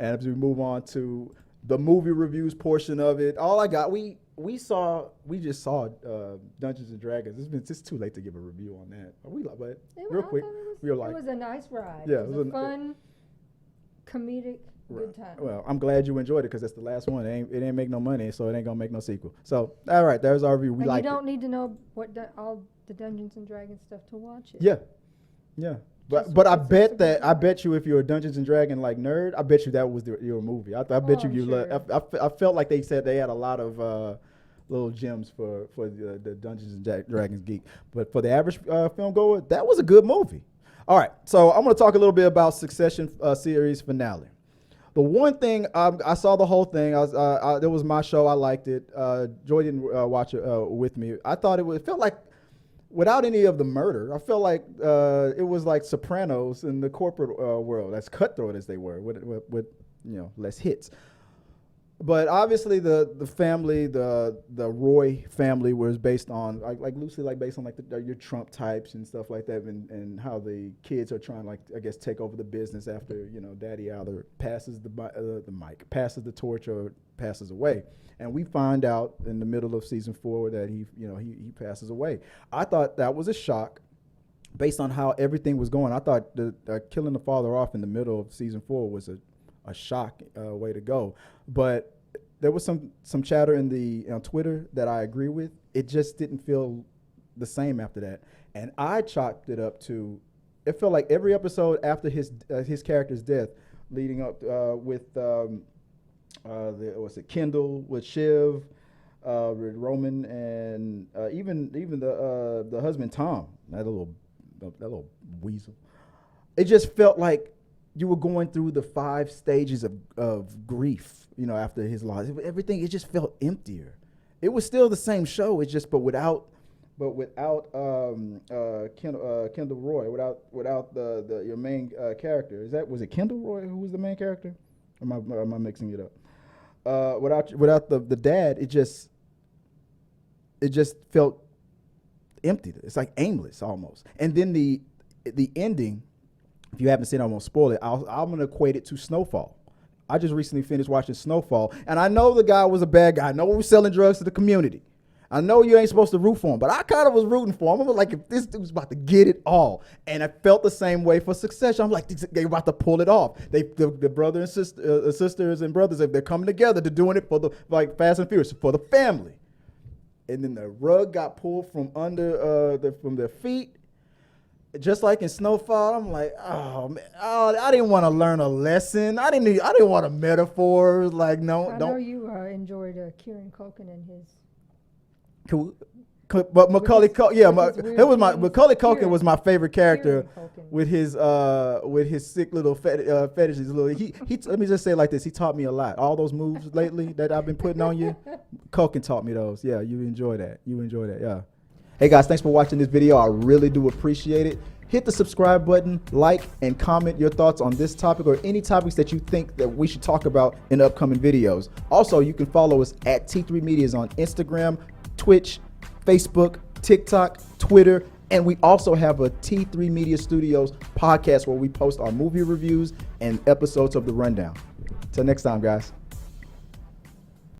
And as we move on to the movie reviews portion of it, all I got, we just saw Dungeons and Dragons. It's too late to give a review on that. But real quick, it was a nice ride. Yeah, it was a fun, comedic, good time. Well, I'm glad you enjoyed it because that's the last one. It ain't make no money, so it ain't gonna make no sequel. So, all right, there's our review. You don't need to know what all the Dungeons and Dragons stuff to watch it. Yeah. But I bet you if you're a Dungeons and Dragon like nerd, I bet you that was your movie. I bet you sure. I felt like they said they had a lot of little gems for the Dungeons and Dragons geek. But for the average film goer, that was a good movie. All right, so I'm going to talk a little bit about Succession series finale. The one thing I saw the whole thing. It was my show. I liked it. Joy didn't watch it with me. I thought it felt like, without any of the murder, I felt like it was like Sopranos in the corporate world, as cutthroat as they were, with less hits. But obviously the family, the Roy family, was based on like loosely based on your Trump types and stuff like that, and how the kids are trying take over the business after Daddy either passes the mic, passes the torch, or passes away. And we find out in the middle of season 4 that he passes away. I thought that was a shock, based on how everything was going. I thought the killing the father off in the middle of season 4 was a shock way to go. But there was some chatter on Twitter that I agree with. It just didn't feel the same after that. And I chalked it up to, it felt like every episode after his character's death, leading up with Kendall, with Shiv, with Roman, and even the husband Tom, that little weasel. It just felt like you were going through the 5 stages of grief, after his loss. Everything, it just felt emptier. It was still the same show. It's just, but without Kendall Roy, without your main character. Was it Kendall Roy who was the main character? Or am I mixing it up? Without the dad, it just felt empty. It's like aimless almost. And then the ending, if you haven't seen it, I won't spoil it. I'm gonna equate it to Snowfall. I just recently finished watching Snowfall, and I know the guy was a bad guy. I know he was selling drugs to the community. I know you ain't supposed to root for him, but I kind of was rooting for him. I was like, if this dude's about to get it all. And I felt the same way for Succession. I'm like, they're about to pull it off. The brothers and sisters and brothers, they're coming together to doing it for Fast and Furious, for the family. And then the rug got pulled from under from their feet. Just like in Snowfall, I'm like, oh man, I didn't want to learn a lesson. I didn't want a metaphor. Like, no, I know you enjoyed Kieran Culkin and his. But Macaulay Culkin, Macaulay Culkin was my favorite character with his sick little fetishes. Let me just say it like this: he taught me a lot. All those moves lately that I've been putting on you, Culkin taught me those. Yeah, you enjoy that. Yeah. Hey guys, thanks for watching this video. I really do appreciate it. Hit the subscribe button, like, and comment your thoughts on this topic or any topics that you think that we should talk about in upcoming videos. Also, you can follow us at T3 Medias on Instagram, Twitch, Facebook, TikTok, Twitter, and we also have a T3 Media Studios podcast where we post our movie reviews and episodes of The Rundown. Till next time, guys.